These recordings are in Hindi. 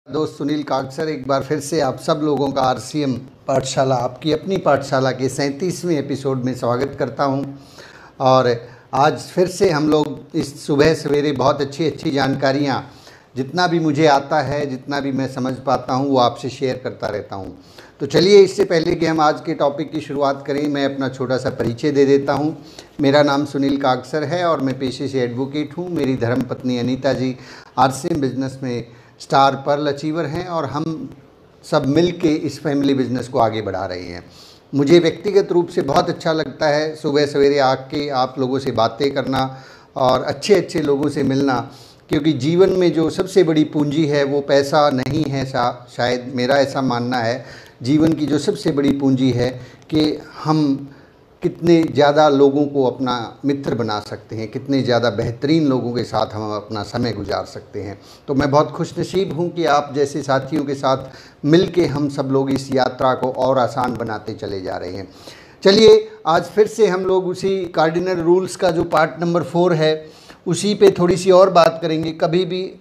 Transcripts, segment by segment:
दोस्त सुनील कागसर एक बार फिर से आप सब लोगों का आरसीएम पाठशाला, आपकी अपनी पाठशाला के 37वें एपिसोड में स्वागत करता हूं। और आज फिर से हम लोग इस सुबह सवेरे बहुत अच्छी अच्छी जानकारियां, जितना भी मुझे आता है, जितना भी मैं समझ पाता हूं, वो आपसे शेयर करता रहता हूं। तो चलिए, इससे पहले कि हम आज के टॉपिक की शुरुआत करें, मैं अपना छोटा सा परिचय दे देता हूं। मेरा नाम सुनील कागसर है और मैं पेशे से एडवोकेट हूं। मेरी धर्मपत्नी अनीता जी आरसीएम बिजनेस में स्टार पर्ल अचीवर हैं और हम सब मिल के इस फैमिली बिजनेस को आगे बढ़ा रहे हैं। मुझे व्यक्तिगत रूप से बहुत अच्छा लगता है सुबह सवेरे आके आप लोगों से बातें करना और अच्छे अच्छे लोगों से मिलना, क्योंकि जीवन में जो सबसे बड़ी पूंजी है वो पैसा नहीं है। शायद मेरा ऐसा मानना है, जीवन की जो सबसे बड़ी पूंजी है कि हम कितने ज़्यादा लोगों को अपना मित्र बना सकते हैं, कितने ज़्यादा बेहतरीन लोगों के साथ हम अपना समय गुजार सकते हैं। तो मैं बहुत खुशनसीब हूं कि आप जैसे साथियों के साथ मिल के हम सब लोग इस यात्रा को और आसान बनाते चले जा रहे हैं। चलिए, आज फिर से हम लोग उसी कार्डिनल रूल्स का जो पार्ट नंबर 4 है, उसी पे थोड़ी सी और बात करेंगे। कभी भी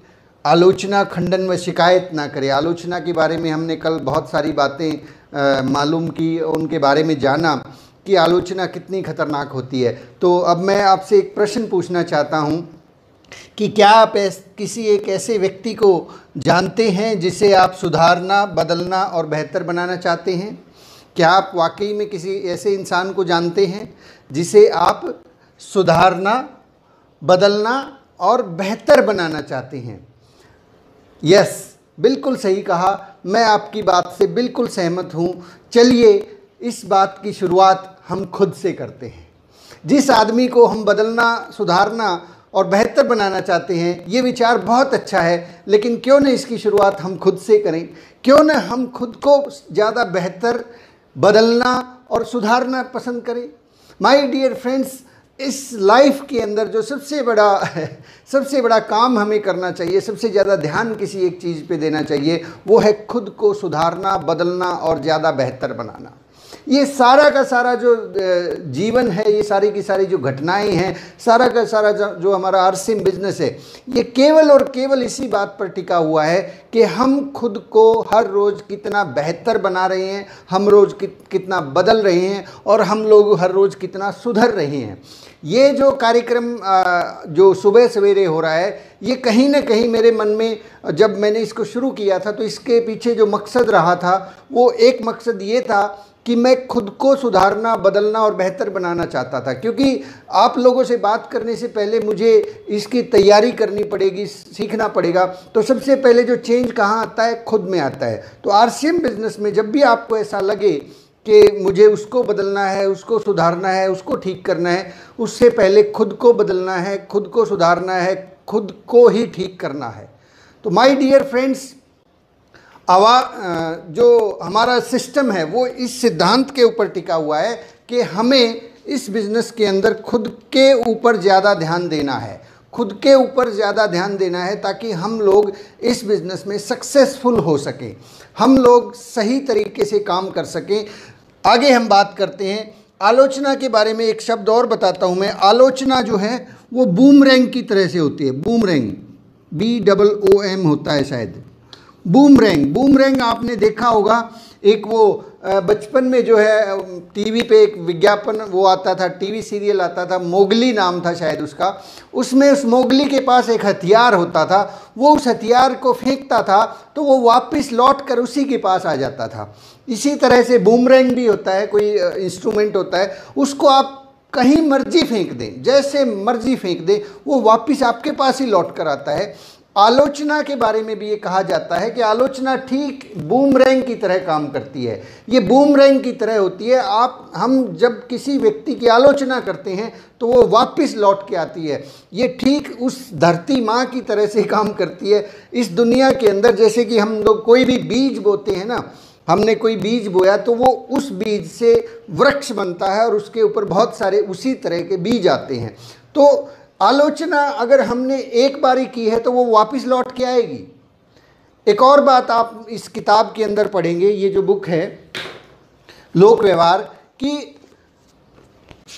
आलोचना, खंडन व शिकायत ना करें। आलोचना के बारे में हमने कल बहुत सारी बातें मालूम की, उनके बारे में जाना कि आलोचना कितनी खतरनाक होती है। तो अब मैं आपसे एक प्रश्न पूछना चाहता हूं कि क्या आप किसी एक ऐसे व्यक्ति को जानते हैं जिसे आप सुधारना, बदलना और बेहतर बनाना चाहते हैं? क्या आप वाकई में किसी ऐसे इंसान को जानते हैं जिसे आप सुधारना, बदलना और बेहतर बनाना चाहते हैं? यस, बिल्कुल सही कहा। मैं आपकी बात से बिल्कुल सहमत हूं। चलिए, इस बात की शुरुआत हम खुद से करते हैं। जिस आदमी को हम बदलना, सुधारना और बेहतर बनाना चाहते हैं, ये विचार बहुत अच्छा है, लेकिन क्यों न इसकी शुरुआत हम खुद से करें? क्यों न हम खुद को ज़्यादा बेहतर, बदलना और सुधारना पसंद करें? माय डियर फ्रेंड्स, इस लाइफ के अंदर जो सबसे बड़ा काम हमें करना चाहिए, सबसे ज़्यादा ध्यान किसी एक चीज़ पे देना चाहिए, वो है खुद को सुधारना, बदलना और ज़्यादा बेहतर बनाना। ये सारा का सारा जो जीवन है, ये सारी की सारी जो घटनाएं हैं, सारा का सारा जो हमारा आरसीएम बिजनेस है, ये केवल और केवल इसी बात पर टिका हुआ है कि हम खुद को हर रोज़ कितना बेहतर बना रहे हैं, हम रोज़ कितना बदल रहे हैं और हम लोग हर रोज़ कितना सुधर रहे हैं। ये जो कार्यक्रम जो सुबह सवेरे हो रहा है, ये कहीं ना कहीं मेरे मन में, जब मैंने इसको शुरू किया था, तो इसके पीछे जो मकसद रहा था, वो एक मकसद ये था कि मैं खुद को सुधारना, बदलना और बेहतर बनाना चाहता था। क्योंकि आप लोगों से बात करने से पहले मुझे इसकी तैयारी करनी पड़ेगी, सीखना पड़ेगा। तो सबसे पहले जो चेंज कहाँ आता है? खुद में आता है। तो आरसीएम बिजनेस में जब भी आपको ऐसा लगे कि मुझे उसको बदलना है, उसको सुधारना है, उसको ठीक करना है, उससे पहले खुद को बदलना है, खुद को सुधारना है, खुद को ही ठीक करना है। तो माय डियर फ्रेंड्स, जो हमारा सिस्टम है वो इस सिद्धांत के ऊपर टिका हुआ है कि हमें इस बिज़नेस के अंदर खुद के ऊपर ज़्यादा ध्यान देना है, खुद के ऊपर ज़्यादा ध्यान देना है, ताकि हम लोग इस बिज़नेस में सक्सेसफुल हो सकें, हम लोग सही तरीके से काम कर सकें। आगे हम बात करते हैं आलोचना के बारे में। एक शब्द और बताता हूँ मैं। आलोचना जो है वो बूमरैंग की तरह से होती है। बूमरैंग, BOOM होता है शायद। बूमरैंग आपने देखा होगा। एक वो बचपन में जो है टीवी पे एक विज्ञापन वो आता था, टीवी सीरियल आता था, मोगली नाम था शायद उसका। उसमें उस मोगली के पास एक हथियार होता था, वो उस हथियार को फेंकता था तो वो वापस लौट कर उसी के पास आ जाता था। इसी तरह से बूमरैंग भी होता है, कोई इंस्ट्रूमेंट होता है, उसको आप कहीं मर्जी फेंक दें, जैसे मर्जी फेंक दें, वो वापस आपके पास ही लौट कर आता है। आलोचना के बारे में भी ये कहा जाता है कि आलोचना ठीक बूमरैंग की तरह काम करती है। ये बूमरैंग की तरह होती है। हम जब किसी व्यक्ति की आलोचना करते हैं तो वो वापस लौट के आती है। ये ठीक उस धरती माँ की तरह से काम करती है इस दुनिया के अंदर। जैसे कि हम लोग कोई भी बीज बोते हैं ना, हमने कोई बीज बोया तो वो उस बीज से वृक्ष बनता है और उसके ऊपर बहुत सारे उसी तरह के बीज आते हैं। तो आलोचना अगर हमने एक बारी की है तो वो वापस लौट के आएगी। एक और बात आप इस किताब के अंदर पढ़ेंगे, ये जो बुक है लोक व्यवहार की,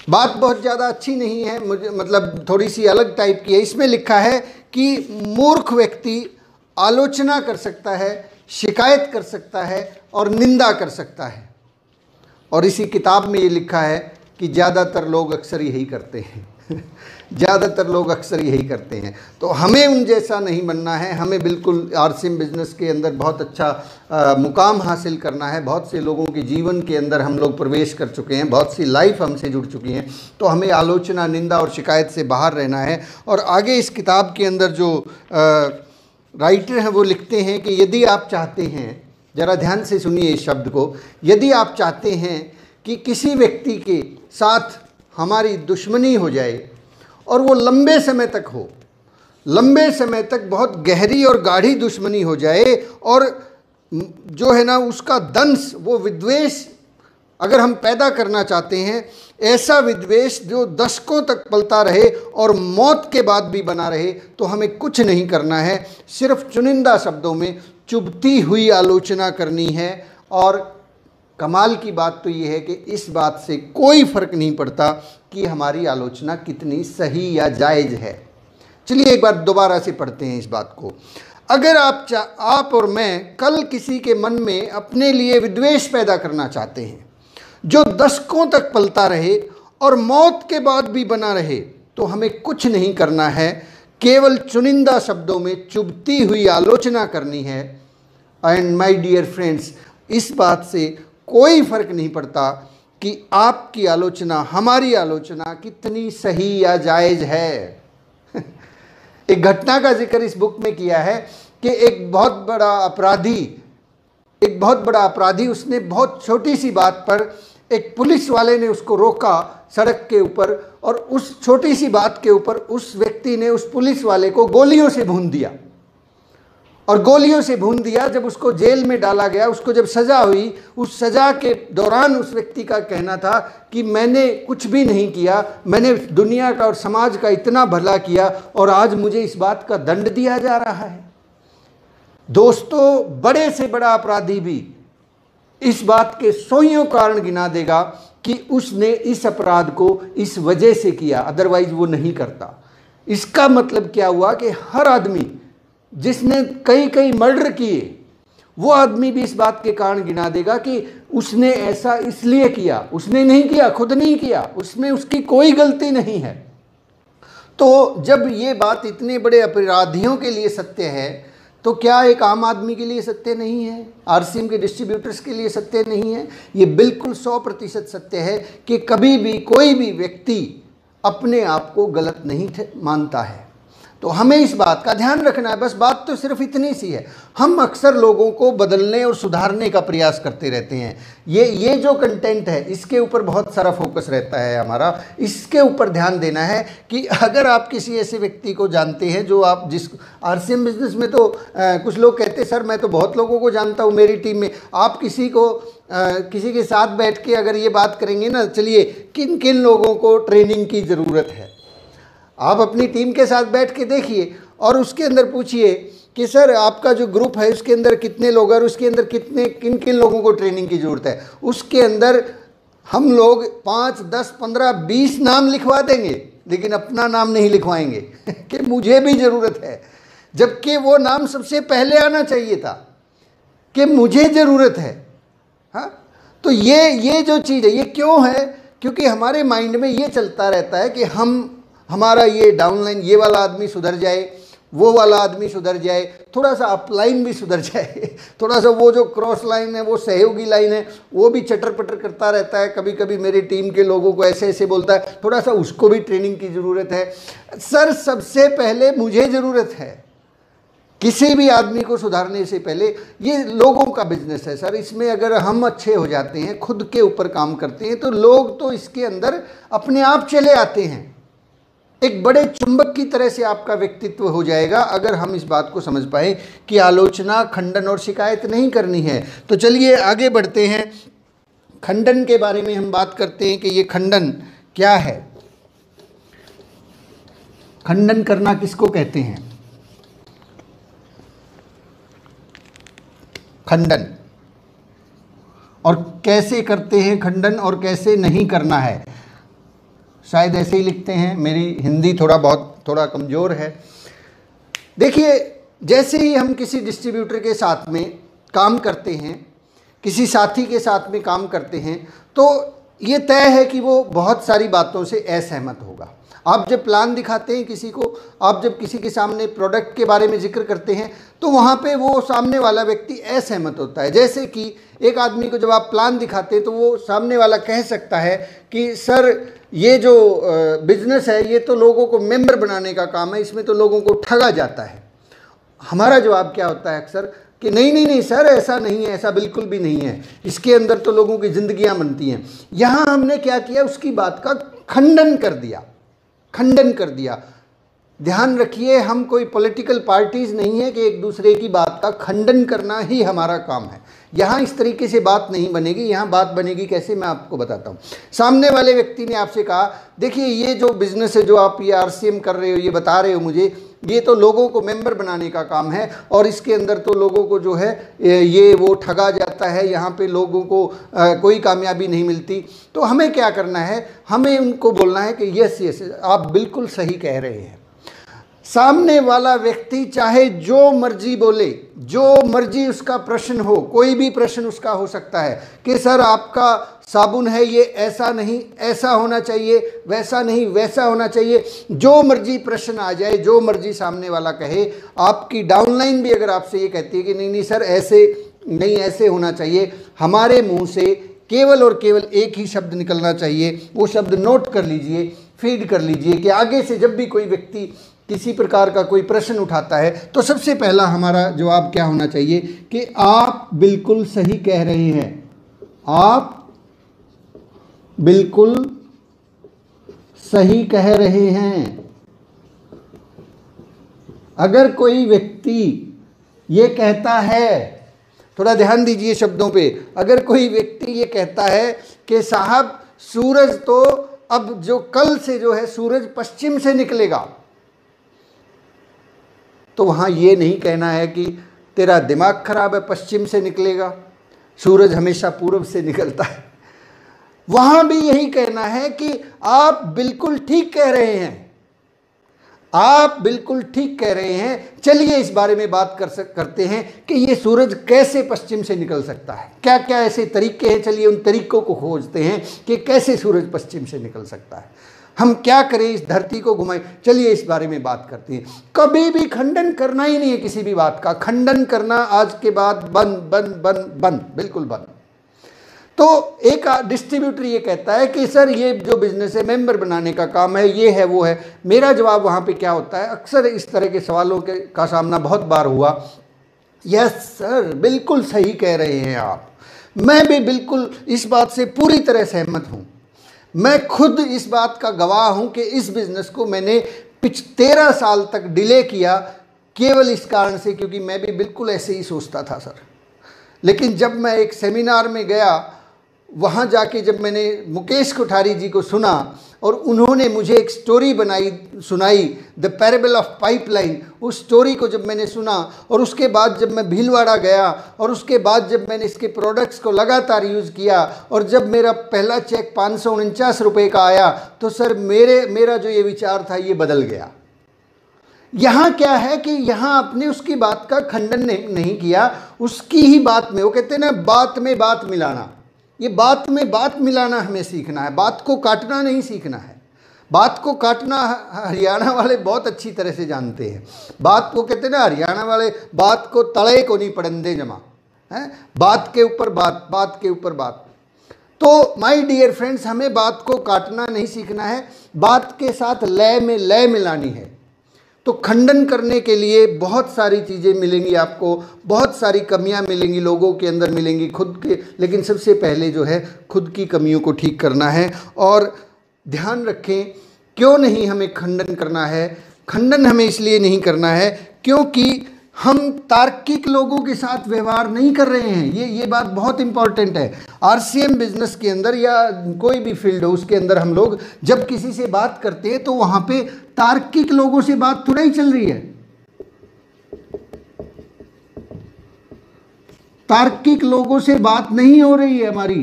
बात बहुत ज़्यादा अच्छी नहीं है, मुझे मतलब थोड़ी सी अलग टाइप की है। इसमें लिखा है कि मूर्ख व्यक्ति आलोचना कर सकता है, शिकायत कर सकता है और निंदा कर सकता है। और इसी किताब में ये लिखा है कि ज़्यादातर लोग अक्सर यही करते हैं ज़्यादातर लोग अक्सर यही करते हैं। तो हमें उन जैसा नहीं बनना है, हमें बिल्कुल आरसीएम बिज़नेस के अंदर बहुत अच्छा मुकाम हासिल करना है। बहुत से लोगों के जीवन के अंदर हम लोग प्रवेश कर चुके हैं, बहुत सी लाइफ हमसे जुड़ चुकी हैं। तो हमें आलोचना, निंदा और शिकायत से बाहर रहना है। और आगे इस किताब के अंदर जो राइटर हैं वो लिखते हैं कि यदि आप चाहते हैं, ज़रा ध्यान से सुनिए इस शब्द को, यदि आप चाहते हैं कि किसी व्यक्ति के साथ हमारी दुश्मनी हो जाए और वो लंबे समय तक हो, लंबे समय तक बहुत गहरी और गाढ़ी दुश्मनी हो जाए और जो है ना उसका दंश, वो विद्वेष अगर हम पैदा करना चाहते हैं, ऐसा विद्वेष जो दशकों तक पलता रहे और मौत के बाद भी बना रहे, तो हमें कुछ नहीं करना है, सिर्फ चुनिंदा शब्दों में चुभती हुई आलोचना करनी है। और कमाल की बात तो ये है कि इस बात से कोई फ़र्क नहीं पड़ता कि हमारी आलोचना कितनी सही या जायज़ है। चलिए एक बार दोबारा से पढ़ते हैं इस बात को। अगर आप और मैं कल किसी के मन में अपने लिए विद्वेष पैदा करना चाहते हैं जो दशकों तक पलता रहे और मौत के बाद भी बना रहे, तो हमें कुछ नहीं करना है, केवल चुनिंदा शब्दों में चुभती हुई आलोचना करनी है। एंड माय डियर फ्रेंड्स, इस बात से कोई फ़र्क नहीं पड़ता कि आपकी आलोचना, हमारी आलोचना कितनी सही या जायज़ है। एक घटना का जिक्र इस बुक में किया है कि एक बहुत बड़ा अपराधी उसने बहुत छोटी सी बात पर, एक पुलिस वाले ने उसको रोका सड़क के ऊपर और उस छोटी सी बात के ऊपर उस व्यक्ति ने उस पुलिस वाले को गोलियों से भून दिया। और गोलियों से भून दिया, जब उसको जेल में डाला गया, उसको जब सज़ा हुई, उस सज़ा के दौरान उस व्यक्ति का कहना था कि मैंने कुछ भी नहीं किया, मैंने दुनिया का और समाज का इतना भला किया और आज मुझे इस बात का दंड दिया जा रहा है। दोस्तों, बड़े से बड़ा अपराधी भी इस बात के सौयों कारण गिना देगा कि उसने इस अपराध को इस वजह से किया, अदरवाइज वो नहीं करता। इसका मतलब क्या हुआ कि हर आदमी जिसने कई मर्डर किए, वो आदमी भी इस बात के कारण गिना देगा कि उसने ऐसा इसलिए किया, उसने नहीं किया, खुद नहीं किया, उसमें उसकी कोई गलती नहीं है। तो जब ये बात इतने बड़े अपराधियों के लिए सत्य है, तो क्या एक आम आदमी के लिए सत्य नहीं है? आरसीएम के डिस्ट्रीब्यूटर्स के लिए सत्य नहीं है? ये बिल्कुल 100% सत्य है कि कभी भी कोई भी व्यक्ति अपने आप को गलत नहीं मानता है। तो हमें इस बात का ध्यान रखना है। बस बात तो सिर्फ इतनी सी है। हम अक्सर लोगों को बदलने और सुधारने का प्रयास करते रहते हैं। ये जो कंटेंट है, इसके ऊपर बहुत सारा फोकस रहता है हमारा। इसके ऊपर ध्यान देना है कि अगर आप किसी ऐसे व्यक्ति को जानते हैं जो आप जिस आरसीएम बिजनेस में, तो कुछ लोग कहते हैं सर मैं तो बहुत लोगों को जानता हूँ मेरी टीम में। आप किसी के साथ बैठ के अगर ये बात करेंगे ना, चलिए किन किन लोगों को ट्रेनिंग की ज़रूरत है, आप अपनी टीम के साथ बैठ के देखिए और उसके अंदर पूछिए कि सर आपका जो ग्रुप है उसके अंदर कितने लोग हैं और उसके अंदर किन किन लोगों को ट्रेनिंग की ज़रूरत है। उसके अंदर हम लोग 5, 10, 15, 20 नाम लिखवा देंगे, लेकिन अपना नाम नहीं लिखवाएंगे कि मुझे भी ज़रूरत है, जबकि वो नाम सबसे पहले आना चाहिए था कि मुझे ज़रूरत है। हाँ, तो ये जो चीज़ है, ये क्यों है? क्योंकि हमारे माइंड में ये चलता रहता है कि हमारा ये डाउनलाइन, ये वाला आदमी सुधर जाए, वो वाला आदमी सुधर जाए, थोड़ा सा अपलाइन भी सुधर जाए, थोड़ा सा वो जो क्रॉस लाइन है, वो सहयोगी लाइन है, वो भी चटर पटर करता रहता है, कभी कभी मेरी टीम के लोगों को ऐसे ऐसे बोलता है, थोड़ा सा उसको भी ट्रेनिंग की ज़रूरत है। सर सबसे पहले मुझे ज़रूरत है। किसी भी आदमी को सुधारने से पहले, ये लोगों का बिजनेस है सर, इसमें अगर हम अच्छे हो जाते हैं, खुद के ऊपर काम करते हैं, तो लोग तो इसके अंदर अपने आप चले आते हैं। एक बड़े चुंबक की तरह से आपका व्यक्तित्व हो जाएगा अगर हम इस बात को समझ पाए कि आलोचना, खंडन और शिकायत नहीं करनी है। तो चलिए आगे बढ़ते हैं। खंडन के बारे में हम बात करते हैं कि ये खंडन क्या है। खंडन करना किसको कहते हैं? खंडन, और कैसे करते हैं खंडन और कैसे नहीं करना है। शायद ऐसे ही लिखते हैं, मेरी हिंदी थोड़ा कमज़ोर है। देखिए, जैसे ही हम किसी डिस्ट्रीब्यूटर के साथ में काम करते हैं, किसी साथी के साथ में काम करते हैं, तो ये तय है कि वो बहुत सारी बातों से असहमत होगा। आप जब प्लान दिखाते हैं किसी को, आप जब किसी के सामने प्रोडक्ट के बारे में जिक्र करते हैं, तो वहाँ पे वो सामने वाला व्यक्ति असहमत होता है। जैसे कि एक आदमी को जब आप प्लान दिखाते हैं तो वो सामने वाला कह सकता है कि सर ये जो बिज़नेस है ये तो लोगों को मेंबर बनाने का काम है, इसमें तो लोगों को ठगा जाता है। हमारा जवाब क्या होता है अक्सर कि नहीं नहीं नहीं सर, ऐसा नहीं है, ऐसा बिल्कुल भी नहीं है, इसके अंदर तो लोगों की ज़िंदगियाँ बनती हैं। यहाँ हमने क्या किया, उसकी बात का खंडन कर दिया, खंडन कर दिया। ध्यान रखिए, हम कोई पॉलिटिकल पार्टीज नहीं है कि एक दूसरे की बात का खंडन करना ही हमारा काम है। यहाँ इस तरीके से बात नहीं बनेगी। यहाँ बात बनेगी कैसे, मैं आपको बताता हूँ। सामने वाले व्यक्ति ने आपसे कहा, देखिए ये जो बिज़नेस है जो आप ये आरसीएम कर रहे हो, ये बता रहे हो मुझे, ये तो लोगों को मेंबर बनाने का काम है और इसके अंदर तो लोगों को जो है ये वो ठगा जाता है, यहाँ पे लोगों को कोई कामयाबी नहीं मिलती। तो हमें क्या करना है, हमें उनको बोलना है कि यस यस आप बिल्कुल सही कह रहे हैं। सामने वाला व्यक्ति चाहे जो मर्जी बोले, जो मर्जी उसका प्रश्न हो, कोई भी प्रश्न उसका हो सकता है कि सर आपका साबुन है ये ऐसा नहीं ऐसा होना चाहिए, वैसा नहीं वैसा होना चाहिए, जो मर्जी प्रश्न आ जाए, जो मर्जी सामने वाला कहे। आपकी डाउनलाइन भी अगर आपसे ये कहती है कि नहीं नहीं सर ऐसे नहीं ऐसे होना चाहिए, हमारे मुंह से केवल और केवल एक ही शब्द निकलना चाहिए। वो शब्द नोट कर लीजिए, फीड कर लीजिए कि आगे से जब भी कोई व्यक्ति किसी प्रकार का कोई प्रश्न उठाता है तो सबसे पहला हमारा जवाब क्या होना चाहिए कि आप बिल्कुल सही कह रहे हैं, आप बिल्कुल सही कह रहे हैं। अगर कोई व्यक्ति ये कहता है, थोड़ा ध्यान दीजिए शब्दों पे, अगर कोई व्यक्ति ये कहता है कि साहब सूरज तो अब जो कल से जो है सूरज पश्चिम से निकलेगा, तो वहाँ ये नहीं कहना है कि तेरा दिमाग खराब है, पश्चिम से निकलेगा, सूरज हमेशा पूर्व से निकलता है। वहाँ भी यही कहना है कि आप बिल्कुल ठीक कह रहे हैं, आप बिल्कुल ठीक कह रहे हैं। चलिए इस बारे में बात करते हैं कि ये सूरज कैसे पश्चिम से निकल सकता है, क्या क्या ऐसे तरीके हैं। चलिए उन तरीकों को खोजते हैं कि कैसे सूरज पश्चिम से निकल सकता है, हम क्या करें, इस धरती को घुमाएं। चलिए इस बारे में बात करते हैं। कभी भी खंडन करना ही नहीं है, किसी भी बात का खंडन करना आज के बाद बंद बंद बंद बंद, बिल्कुल बंद। तो एक डिस्ट्रीब्यूटर ये कहता है कि सर ये जो बिजनेस है मेंबर बनाने का काम है, ये है वो है। मेरा जवाब वहाँ पे क्या होता है, अक्सर इस तरह के सवालों का सामना बहुत बार हुआ, यस सर बिल्कुल सही कह रहे हैं आप, मैं भी बिल्कुल इस बात से पूरी तरह सहमत हूँ। मैं खुद इस बात का गवाह हूं कि इस बिज़नेस को मैंने 13 साल तक डिले किया केवल इस कारण से क्योंकि मैं भी बिल्कुल ऐसे ही सोचता था सर। लेकिन जब मैं एक सेमिनार में गया, वहाँ जाके जब मैंने मुकेश कोठारी जी को सुना और उन्होंने मुझे एक स्टोरी सुनाई, द पैरेबल ऑफ पाइपलाइन, उस स्टोरी को जब मैंने सुना और उसके बाद जब मैं भीलवाड़ा गया और उसके बाद जब मैंने इसके प्रोडक्ट्स को लगातार यूज़ किया और जब मेरा पहला चेक 549 रुपये का आया, तो सर मेरा जो ये विचार था ये बदल गया। यहाँ क्या है कि यहाँ आपने उसकी बात का खंडन नहीं किया, उसकी ही बात में, वो कहते हैं ना बात में बात मिलाना, ये बात में बात मिलाना हमें सीखना है, बात को काटना नहीं सीखना है। बात को काटना हरियाणा वाले बहुत अच्छी तरह से जानते हैं। बात को कहते हैं ना हरियाणा वाले, बात को तड़े को नहीं पड़ंदे जमा है, बात के ऊपर बात, बात के ऊपर बात। तो माय डियर फ्रेंड्स, हमें बात को काटना नहीं सीखना है, बात के साथ लय में लय मिलानी है। तो खंडन करने के लिए बहुत सारी चीज़ें मिलेंगी आपको, बहुत सारी कमियां मिलेंगी, लोगों के अंदर मिलेंगी खुद के, लेकिन सबसे पहले जो है खुद की कमियों को ठीक करना है। और ध्यान रखें, क्यों नहीं हमें खंडन करना है, खंडन हमें इसलिए नहीं करना है क्योंकि हम तार्किक लोगों के साथ व्यवहार नहीं कर रहे हैं। ये बात बहुत इंपॉर्टेंट है। आरसीएम बिजनेस के अंदर या कोई भी फील्ड हो उसके अंदर हम लोग जब किसी से बात करते हैं तो वहाँ पे तार्किक लोगों से बात थोड़ा ही चल रही है। तार्किक लोगों से बात नहीं हो रही है हमारी।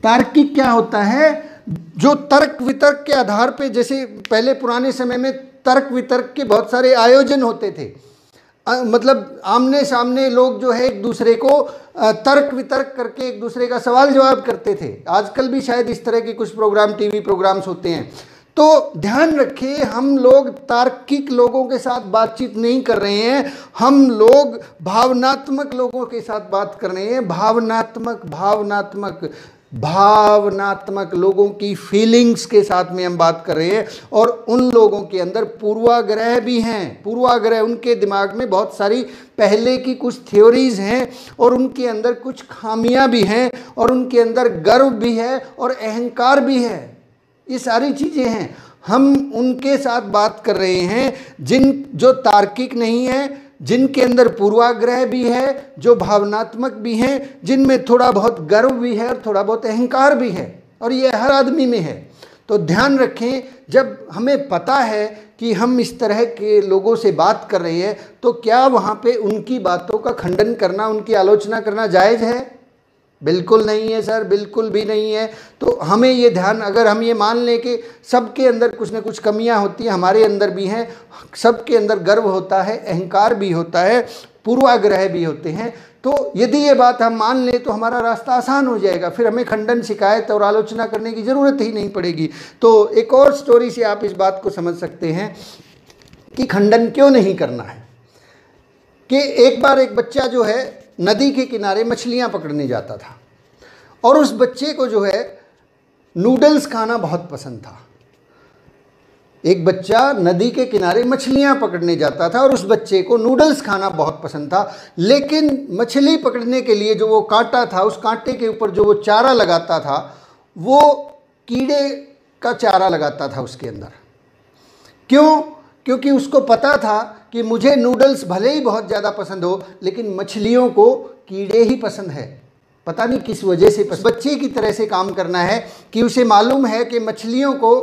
तार्किक क्या होता है, जो तर्क वितर्क के आधार पे, जैसे पहले पुराने समय में तर्क वितर्क के बहुत सारे आयोजन होते थे। मतलब आमने सामने लोग जो है एक दूसरे को तर्क वितर्क करके एक दूसरे का सवाल जवाब करते थे। आजकल भी शायद इस तरह के कुछ प्रोग्राम, टीवी प्रोग्राम्स होते हैं। तो ध्यान रखिए, हम लोग तार्किक लोगों के साथ बातचीत नहीं कर रहे हैं, हम लोग भावनात्मक लोगों के साथ बात कर रहे हैं। भावनात्मक लोगों की फीलिंग्स के साथ में हम बात कर रहे हैं। और उन लोगों के अंदर पूर्वाग्रह भी हैं। पूर्वाग्रह, उनके दिमाग में बहुत सारी पहले की कुछ थ्योरीज हैं और उनके अंदर कुछ खामियां भी हैं और उनके अंदर गर्व भी है और अहंकार भी है। ये सारी चीज़ें हैं। हम उनके साथ बात कर रहे हैं जो तार्किक नहीं है, जिनके अंदर पूर्वाग्रह भी है, जो भावनात्मक भी हैं, जिनमें थोड़ा बहुत गर्व भी है और थोड़ा बहुत अहंकार भी है। और ये हर आदमी में है। तो ध्यान रखें, जब हमें पता है कि हम इस तरह के लोगों से बात कर रहे हैं, तो क्या वहाँ पे उनकी बातों का खंडन करना, उनकी आलोचना करना जायज़ है? बिल्कुल नहीं है सर, बिल्कुल भी नहीं है। तो हमें ये ध्यान, अगर हम ये मान लें कि सबके अंदर कुछ ना कुछ कमियां होती हैं, हमारे अंदर भी हैं, सबके अंदर गर्व होता है, अहंकार भी होता है, पूर्वाग्रह भी होते हैं, तो यदि ये बात हम मान लें तो हमारा रास्ता आसान हो जाएगा। फिर हमें खंडन, शिकायत और आलोचना करने की ज़रूरत ही नहीं पड़ेगी। तो एक और स्टोरी से आप इस बात को समझ सकते हैं कि खंडन क्यों नहीं करना है। कि एक बार एक बच्चा जो है नदी के किनारे मछलियां पकड़ने जाता था और उस बच्चे को जो है नूडल्स खाना बहुत पसंद था। एक बच्चा नदी के किनारे मछलियां पकड़ने जाता था और उस बच्चे को नूडल्स खाना बहुत पसंद था। लेकिन मछली पकड़ने के लिए जो वो कांटा था, उस कांटे के ऊपर जो वो चारा लगाता था, वो कीड़े का चारा लगाता था उसके अंदर। क्यों? क्योंकि उसको पता था कि मुझे नूडल्स भले ही बहुत ज़्यादा पसंद हो, लेकिन मछलियों को कीड़े ही पसंद है। पता नहीं किस वजह से बच्चे की तरह से काम करना है कि उसे मालूम है कि मछलियों को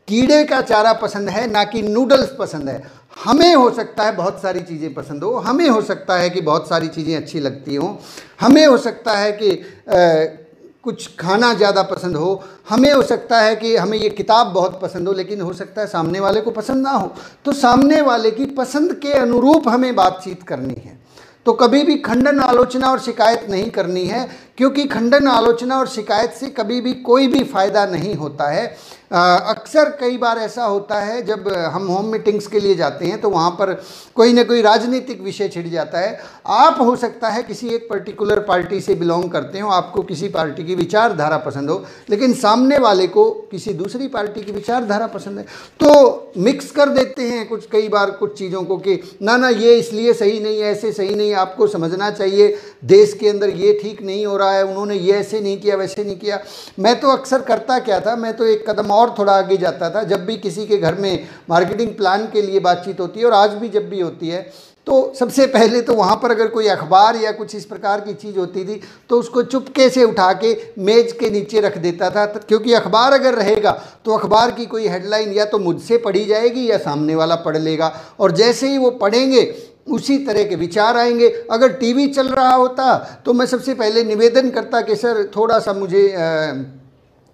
कीड़े का चारा पसंद है, ना कि नूडल्स पसंद है। हमें हो सकता है बहुत सारी चीज़ें पसंद हो, हमें हो सकता है कि बहुत सारी चीज़ें अच्छी लगती हों, हमें हो सकता है कि कुछ खाना ज़्यादा पसंद हो, हमें हो सकता है कि हमें ये किताब बहुत पसंद हो, लेकिन हो सकता है सामने वाले को पसंद ना हो। तो सामने वाले की पसंद के अनुरूप हमें बातचीत करनी है। तो कभी भी खंडन, आलोचना और शिकायत नहीं करनी है, क्योंकि खंडन, आलोचना और शिकायत से कभी भी कोई भी फ़ायदा नहीं होता है। अक्सर कई बार ऐसा होता है जब हम होम मीटिंग्स के लिए जाते हैं तो वहाँ पर कोई ना कोई राजनीतिक विषय छिड़ जाता है। आप हो सकता है किसी एक पर्टिकुलर पार्टी से बिलोंग करते हो, आपको किसी पार्टी की विचारधारा पसंद हो, लेकिन सामने वाले को किसी दूसरी पार्टी की विचारधारा पसंद है। तो मिक्स कर देते हैं कई बार कुछ चीज़ों को कि ना ये इसलिए सही नहीं है, ऐसे सही नहीं, आपको समझना चाहिए, देश के अंदर ये ठीक नहीं हो रहा है, उन्होंने ये ऐसे नहीं किया, वैसे नहीं किया। मैं तो अक्सर करता क्या था, मैं तो एक कदम और थोड़ा आगे जाता था। जब भी किसी के घर में मार्केटिंग प्लान के लिए बातचीत होती है, और आज भी जब भी होती है, तो सबसे पहले तो वहाँ पर अगर कोई अखबार या कुछ इस प्रकार की चीज़ होती थी तो उसको चुपके से उठा के मेज़ के नीचे रख देता था, क्योंकि अखबार अगर रहेगा तो अखबार की कोई हेडलाइन या तो मुझसे पढ़ी जाएगी या सामने वाला पढ़ लेगा, और जैसे ही वो पढ़ेंगे उसी तरह के विचार आएंगे। अगर टीवी चल रहा होता तो मैं सबसे पहले निवेदन करता कि सर थोड़ा सा मुझे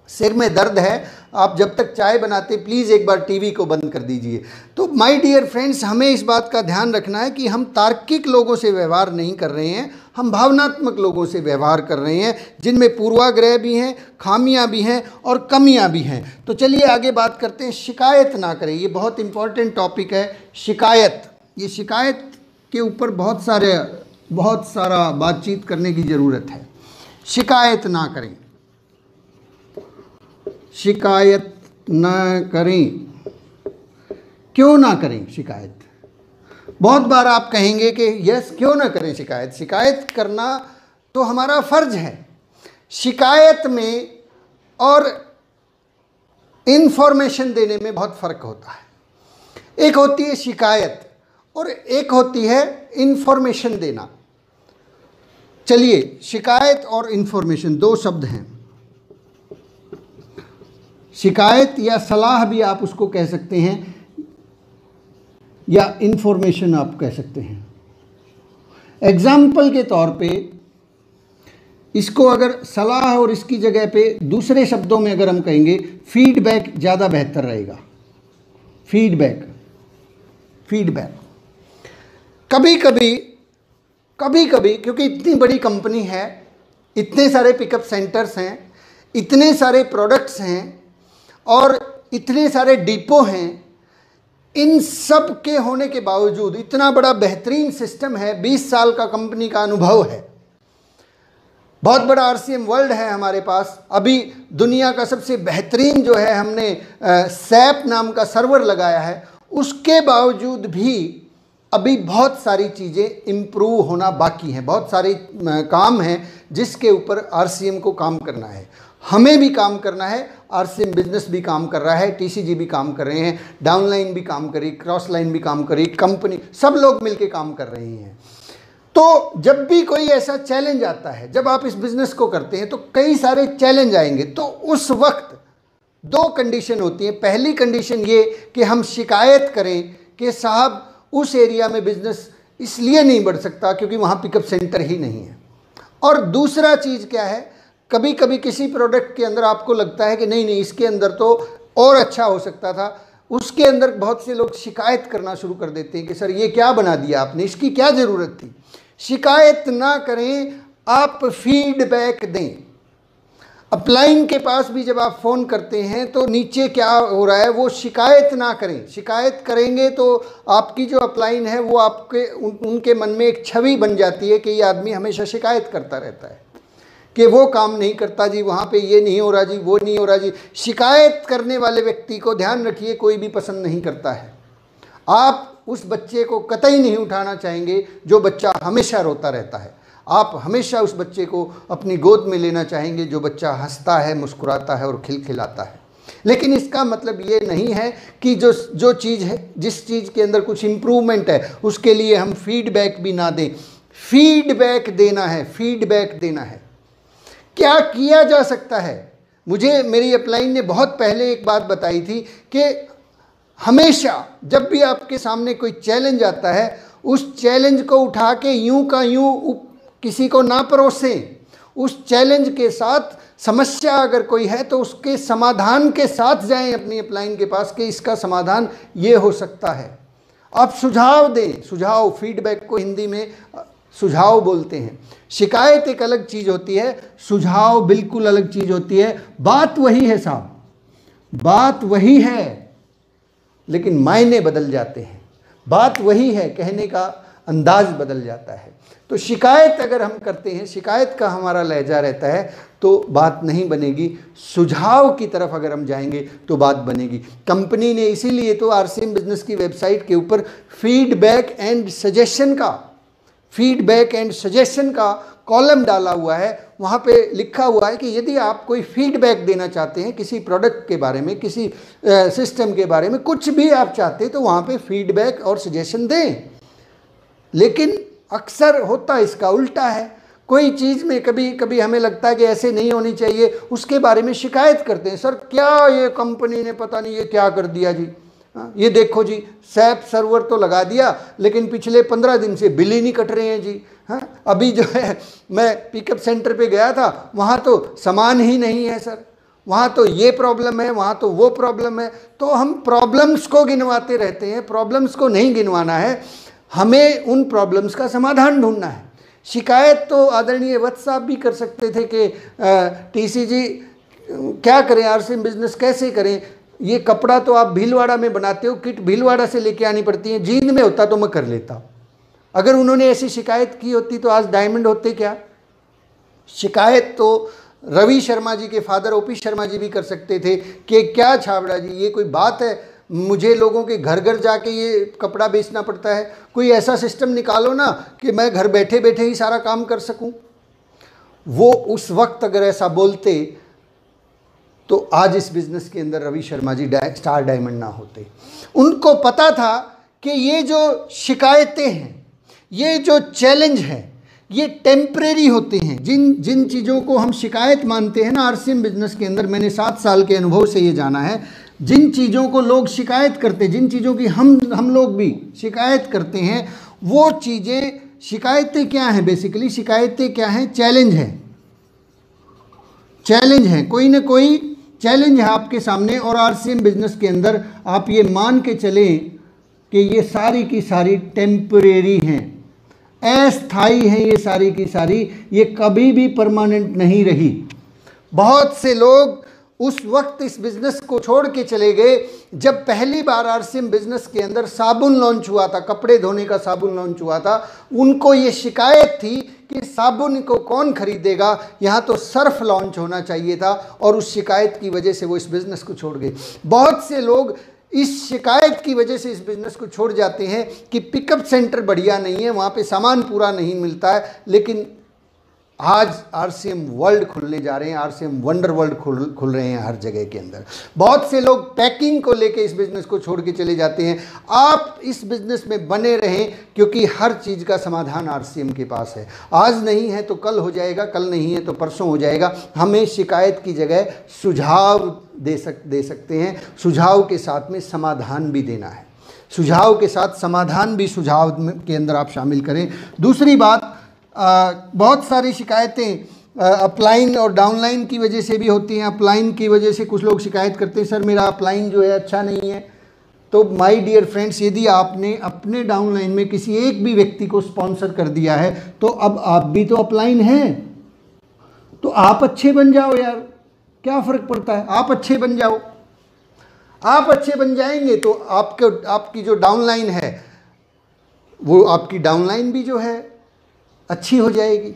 सिर में दर्द है, आप जब तक चाय बनाते प्लीज़ एक बार टीवी को बंद कर दीजिए। तो माय डियर फ्रेंड्स, हमें इस बात का ध्यान रखना है कि हम तार्किक लोगों से व्यवहार नहीं कर रहे हैं, हम भावनात्मक लोगों से व्यवहार कर रहे हैं, जिनमें पूर्वाग्रह भी हैं, खामियां भी हैं और कमियां भी हैं। तो चलिए आगे बात करते हैं। शिकायत ना करें, ये बहुत इंपॉर्टेंट टॉपिक है। शिकायत, ये शिकायत के ऊपर बहुत सारा बातचीत करने की ज़रूरत है। शिकायत ना करें, शिकायत ना करें। क्यों ना करें शिकायत? बहुत बार आप कहेंगे कि यस, क्यों ना करें शिकायत? शिकायत करना तो हमारा फर्ज है। शिकायत में और इन्फॉर्मेशन देने में बहुत फ़र्क होता है। एक होती है शिकायत और एक होती है इन्फॉर्मेशन देना। चलिए, शिकायत और इन्फॉर्मेशन दो शब्द हैं। शिकायत या सलाह भी आप उसको कह सकते हैं, या इन्फॉर्मेशन आप कह सकते हैं। एग्जाम्पल के तौर पे इसको अगर सलाह और इसकी जगह पे दूसरे शब्दों में अगर हम कहेंगे, फीडबैक ज़्यादा बेहतर रहेगा। फीडबैक। कभी कभी क्योंकि इतनी बड़ी कंपनी है, इतने सारे पिकअप सेंटर्स हैं, इतने सारे प्रोडक्ट्स हैं और इतने सारे डिपो हैं, इन सब के होने के बावजूद इतना बड़ा बेहतरीन सिस्टम है, 20 साल का कंपनी का अनुभव है, बहुत बड़ा आरसीएम वर्ल्ड है हमारे पास। अभी दुनिया का सबसे बेहतरीन जो है हमने सैप नाम का सर्वर लगाया है, उसके बावजूद भी अभी बहुत सारी चीज़ें इम्प्रूव होना बाकी हैं, बहुत सारे काम हैं जिसके ऊपर आरसीएम को काम करना है, हमें भी काम करना है, आरसीएम बिजनेस भी काम कर रहा है, टीसीजी भी काम कर रहे हैं, डाउनलाइन भी काम करी, क्रॉस लाइन भी काम करी, कंपनी, सब लोग मिलके काम कर रहे हैं। तो जब भी कोई ऐसा चैलेंज आता है, जब आप इस बिज़नेस को करते हैं तो कई सारे चैलेंज आएंगे, तो उस वक्त 2 कंडीशन होती हैं। पहली कंडीशन ये कि हम शिकायत करें कि साहब उस एरिया में बिज़नेस इसलिए नहीं बढ़ सकता क्योंकि वहाँ पिकअप सेंटर ही नहीं है। और दूसरा चीज़ क्या है, कभी कभी किसी प्रोडक्ट के अंदर आपको लगता है कि नहीं इसके अंदर तो और अच्छा हो सकता था, उसके अंदर बहुत से लोग शिकायत करना शुरू कर देते हैं कि सर ये क्या बना दिया आपने, इसकी क्या ज़रूरत थी। शिकायत ना करें, आप फीडबैक दें। अपलाइन के पास भी जब आप फ़ोन करते हैं तो नीचे क्या हो रहा है, वो शिकायत ना करें। शिकायत करेंगे तो आपकी जो अपलाइन है वो आपके उनके मन में एक छवि बन जाती है कि ये आदमी हमेशा शिकायत करता रहता है कि वो काम नहीं करता जी, वहाँ पे ये नहीं हो रहा जी, वो नहीं हो रहा जी। शिकायत करने वाले व्यक्ति को ध्यान रखिए कोई भी पसंद नहीं करता है। आप उस बच्चे को कतई नहीं उठाना चाहेंगे जो बच्चा हमेशा रोता रहता है। आप हमेशा उस बच्चे को अपनी गोद में लेना चाहेंगे जो बच्चा हंसता है, मुस्कुराता है और खिलखिलाता है। लेकिन इसका मतलब ये नहीं है कि जो चीज़ है, जिस चीज़ के अंदर कुछ इम्प्रूवमेंट है, उसके लिए हम फीडबैक भी ना दें। फीडबैक देना है, फीडबैक देना है। क्या किया जा सकता है? मुझे मेरी अपलाइन ने बहुत पहले एक बात बताई थी कि हमेशा जब भी आपके सामने कोई चैलेंज आता है, उस चैलेंज को उठा के यूं का यूं किसी को ना परोसें। उस चैलेंज के साथ समस्या अगर कोई है तो उसके समाधान के साथ जाएं अपनी अपलाइन के पास कि इसका समाधान ये हो सकता है। आप सुझाव दें। सुझाव, फीडबैक को हिंदी में सुझाव बोलते हैं। शिकायत एक अलग चीज़ होती है, सुझाव बिल्कुल अलग चीज़ होती है। बात वही है साहब, बात वही है, लेकिन मायने बदल जाते हैं। बात वही है, कहने का अंदाज बदल जाता है। तो शिकायत अगर हम करते हैं, शिकायत का हमारा लहजा रहता है तो बात नहीं बनेगी। सुझाव की तरफ अगर हम जाएंगे तो बात बनेगी। कंपनी ने इसीलिए तो आरसीएम बिजनेस की वेबसाइट के ऊपर फीडबैक एंड सजेशन का कॉलम डाला हुआ है। वहाँ पे लिखा हुआ है कि यदि आप कोई फीडबैक देना चाहते हैं किसी प्रोडक्ट के बारे में, किसी सिस्टम के बारे में, कुछ भी आप चाहते हैं तो वहाँ पे फीडबैक और सजेशन दें। लेकिन अक्सर होता इसका उल्टा है। कोई चीज़ में कभी कभी हमें लगता है कि ऐसे नहीं होनी चाहिए, उसके बारे में शिकायत करते हैं, सर क्या ये कंपनी ने पता नहीं ये क्या कर दिया जी, ये देखो जी सैप सर्वर तो लगा दिया लेकिन पिछले 15 दिन से बिल ही नहीं कट रहे हैं जी। हाँ, अभी जो है मैं पिकअप सेंटर पे गया था, वहाँ तो सामान ही नहीं है सर, वहाँ तो ये प्रॉब्लम है, वहाँ तो वो प्रॉब्लम है। तो हम प्रॉब्लम्स को गिनवाते रहते हैं, प्रॉब्लम्स को नहीं गिनवाना है, हमें उन प्रॉब्लम्स का समाधान ढूंढना है। शिकायत तो आदरणीय वत्स साहब भी कर सकते थे कि टीसीजी क्या करें, आरसीएम बिजनेस कैसे करें, ये कपड़ा तो आप भीलवाड़ा में बनाते हो, किट भीलवाड़ा से लेके आनी पड़ती है, जींद में होता तो मैं कर लेता। अगर उन्होंने ऐसी शिकायत की होती तो आज डायमंड होते क्या। शिकायत तो रवि शर्मा जी के फादर ओपी शर्मा जी भी कर सकते थे कि क्या छाबड़ा जी ये कोई बात है, मुझे लोगों के घर घर जाके ये कपड़ा बेचना पड़ता है, कोई ऐसा सिस्टम निकालो ना कि मैं घर बैठे बैठे ही सारा काम कर सकूं। वो उस वक्त अगर ऐसा बोलते तो आज इस बिज़नेस के अंदर रवि शर्मा जी स्टार डायमंड ना होते। उनको पता था कि ये जो शिकायतें हैं, ये जो चैलेंज है, ये टेम्परेरी होते हैं। जिन चीज़ों को हम शिकायत मानते हैं ना आरसीएम बिजनेस के अंदर, मैंने 7 साल के अनुभव से ये जाना है, जिन चीज़ों को लोग शिकायत करते हैं, जिन चीज़ों की हम लोग भी शिकायत करते हैं, वो चीज़ें, शिकायतें क्या हैं बेसिकली, शिकायतें क्या हैं, चैलेंज है। कोई ना कोई चैलेंज है आपके सामने। और आरसीएम बिजनेस के अंदर आप ये मान के चलें कि ये सारी की सारी टेम्परेरी हैं, अस्थाई हैं, ये सारी की सारी, ये कभी भी परमानेंट नहीं रही। बहुत से लोग उस वक्त इस बिज़नेस को छोड़ के चले गए जब पहली बार आरसीएम बिज़नेस के अंदर साबुन लॉन्च हुआ था, कपड़े धोने का साबुन लॉन्च हुआ था। उनको ये शिकायत थी कि साबुन को कौन खरीदेगा, यहाँ तो सर्फ लॉन्च होना चाहिए था, और उस शिकायत की वजह से वो इस बिज़नेस को छोड़ गए। बहुत से लोग इस शिकायत की वजह से इस बिज़नेस को छोड़ जाते हैं कि पिकअप सेंटर बढ़िया नहीं है, वहाँ पे सामान पूरा नहीं मिलता है। लेकिन आज आरसीएम वर्ल्ड खुलने जा रहे हैं, आरसीएम वंडर वर्ल्ड खुल रहे हैं हर जगह के अंदर। बहुत से लोग पैकिंग को लेके इस बिज़नेस को छोड़ के चले जाते हैं। आप इस बिज़नेस में बने रहें, क्योंकि हर चीज़ का समाधान आरसीएम के पास है। आज नहीं है तो कल हो जाएगा, कल नहीं है तो परसों हो जाएगा। हमें शिकायत की जगह सुझाव दे सकते हैं, सुझाव के साथ में समाधान भी देना है, सुझाव के साथ समाधान भी सुझाव के अंदर आप शामिल करें। दूसरी बात, बहुत सारी शिकायतें अपलाइन और डाउनलाइन की वजह से भी होती हैं। अपलाइन की वजह से कुछ लोग शिकायत करते हैं, सर मेरा अपलाइन जो है अच्छा नहीं है। तो माय डियर फ्रेंड्स, यदि आपने अपने डाउनलाइन में किसी एक भी व्यक्ति को स्पॉन्सर कर दिया है तो अब आप भी तो अपलाइन हैं, तो आप अच्छे बन जाओ यार, क्या फ़र्क पड़ता है, आप अच्छे बन जाओ। आप अच्छे बन जाएंगे तो आपकी जो डाउनलाइन है वो आपकी डाउनलाइन भी जो है अच्छी हो जाएगी।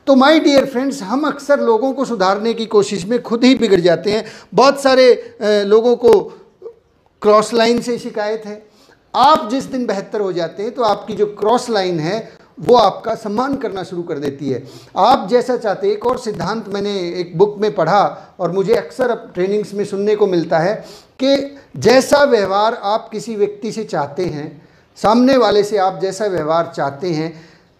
तो माय डियर फ्रेंड्स, हम अक्सर लोगों को सुधारने की कोशिश में खुद ही बिगड़ जाते हैं। बहुत सारे लोगों को क्रॉस लाइन से शिकायत है। आप जिस दिन बेहतर हो जाते हैं तो आपकी जो क्रॉस लाइन है वो आपका सम्मान करना शुरू कर देती है। आप जैसा चाहते हैं, एक और सिद्धांत मैंने एक बुक में पढ़ा और मुझे अक्सर अब ट्रेनिंग्स में सुनने को मिलता है कि जैसा व्यवहार आप किसी व्यक्ति से चाहते हैं, सामने वाले से आप जैसा व्यवहार चाहते हैं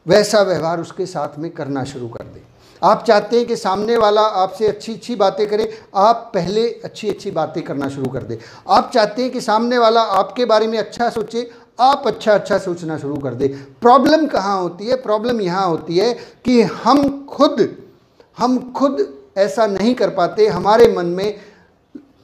वैसा व्यवहार उसके साथ में करना शुरू कर दें। आप चाहते हैं कि सामने वाला आपसे अच्छी अच्छी बातें करे, आप पहले अच्छी अच्छी बातें करना शुरू कर दें। आप चाहते हैं कि सामने वाला आपके बारे में अच्छा सोचे, आप अच्छा अच्छा सोचना शुरू कर दें। प्रॉब्लम कहाँ होती है? प्रॉब्लम यहाँ होती है कि हम खुद ऐसा नहीं कर पाते। हमारे मन में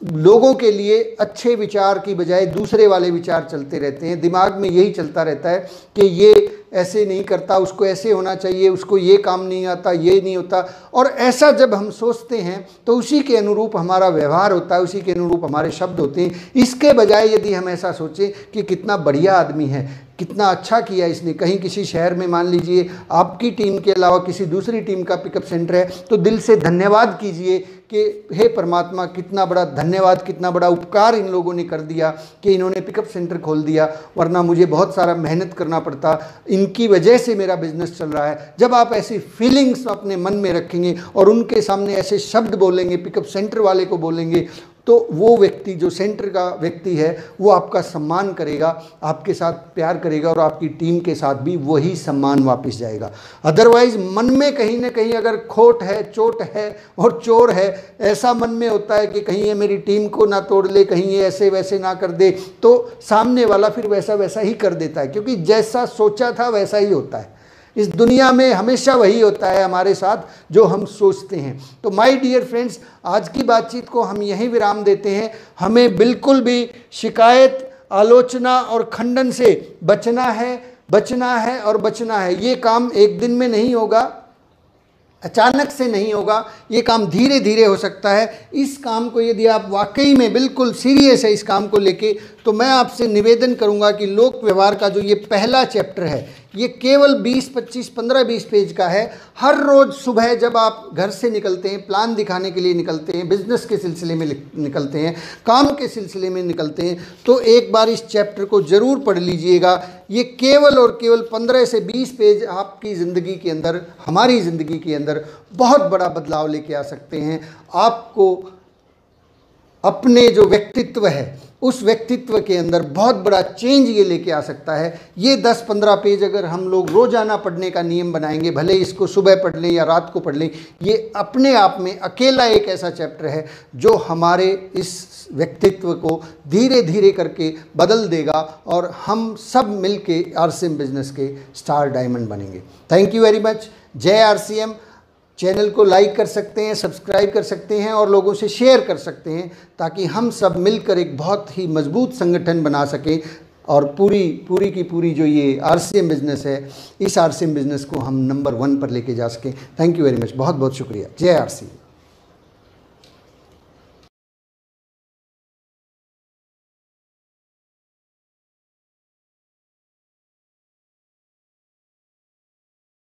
लोगों के लिए अच्छे विचार की बजाय दूसरे वाले विचार चलते रहते हैं। दिमाग में यही चलता रहता है कि ये ऐसे नहीं करता, उसको ऐसे होना चाहिए, उसको ये काम नहीं आता, ये नहीं होता। और ऐसा जब हम सोचते हैं तो उसी के अनुरूप हमारा व्यवहार होता है, उसी के अनुरूप हमारे शब्द होते हैं। इसके बजाय यदि हम ऐसा सोचें कि कितना बढ़िया आदमी है, कितना अच्छा किया इसने, कहीं किसी शहर में मान लीजिए आपकी टीम के अलावा किसी दूसरी टीम का पिकअप सेंटर है, तो दिल से धन्यवाद कीजिए कि हे परमात्मा, कितना बड़ा धन्यवाद, कितना बड़ा उपकार इन लोगों ने कर दिया कि इन्होंने पिकअप सेंटर खोल दिया, वरना मुझे बहुत सारा मेहनत करना पड़ता, इनकी वजह से मेरा बिजनेस चल रहा है। जब आप ऐसी फीलिंग्स अपने मन में रखेंगे और उनके सामने ऐसे शब्द बोलेंगे, पिकअप सेंटर वाले को बोलेंगे, तो वो व्यक्ति जो सेंटर का व्यक्ति है वो आपका सम्मान करेगा, आपके साथ प्यार करेगा और आपकी टीम के साथ भी वही सम्मान वापस जाएगा। अदरवाइज मन में कहीं ना कहीं अगर खोट है, चोट है और चोर है, ऐसा मन में होता है कि कहीं ये मेरी टीम को ना तोड़ ले, कहीं ये ऐसे वैसे ना कर दे, तो सामने वाला फिर वैसा वैसा ही कर देता है, क्योंकि जैसा सोचा था वैसा ही होता है। इस दुनिया में हमेशा वही होता है हमारे साथ जो हम सोचते हैं। तो माय डियर फ्रेंड्स, आज की बातचीत को हम यहीं विराम देते हैं। हमें बिल्कुल भी शिकायत, आलोचना और खंडन से बचना है और बचना है। ये काम एक दिन में नहीं होगा, अचानक से नहीं होगा, ये काम धीरे धीरे हो सकता है। इस काम को यदि आप वाकई में बिल्कुल सीरियस है इस काम को लेके, तो मैं आपसे निवेदन करूंगा कि लोक व्यवहार का जो ये पहला चैप्टर है, ये केवल 20, 25, 15, 20 पेज का है। हर रोज़ सुबह जब आप घर से निकलते हैं, प्लान दिखाने के लिए निकलते हैं, बिजनेस के सिलसिले में निकलते हैं, काम के सिलसिले में निकलते हैं, तो एक बार इस चैप्टर को ज़रूर पढ़ लीजिएगा। ये केवल और केवल 15 से 20 पेज आपकी ज़िंदगी के अंदर, हमारी ज़िंदगी के अंदर बहुत बड़ा बदलाव लेके आ सकते हैं। आपको अपने जो व्यक्तित्व है उस व्यक्तित्व के अंदर बहुत बड़ा चेंज ये लेके आ सकता है। ये 10-15 पेज अगर हम लोग रोज़ाना पढ़ने का नियम बनाएंगे, भले इसको सुबह पढ़ लें या रात को पढ़ लें, ये अपने आप में अकेला एक ऐसा चैप्टर है जो हमारे इस व्यक्तित्व को धीरे धीरे करके बदल देगा और हम सब मिल के आरसीएम बिजनेस के स्टार डायमंड बनेंगे। Thank you very much. जय आरसीएम। चैनल को लाइक कर सकते हैं, सब्सक्राइब कर सकते हैं और लोगों से शेयर कर सकते हैं, ताकि हम सब मिलकर एक बहुत ही मजबूत संगठन बना सकें और पूरी की पूरी जो ये आरसीएम बिज़नेस है, इस आरसीएम बिज़नेस को हम नंबर 1 पर लेके जा सकें। थैंक यू वेरी मच, बहुत बहुत शुक्रिया। जय आरसीएम।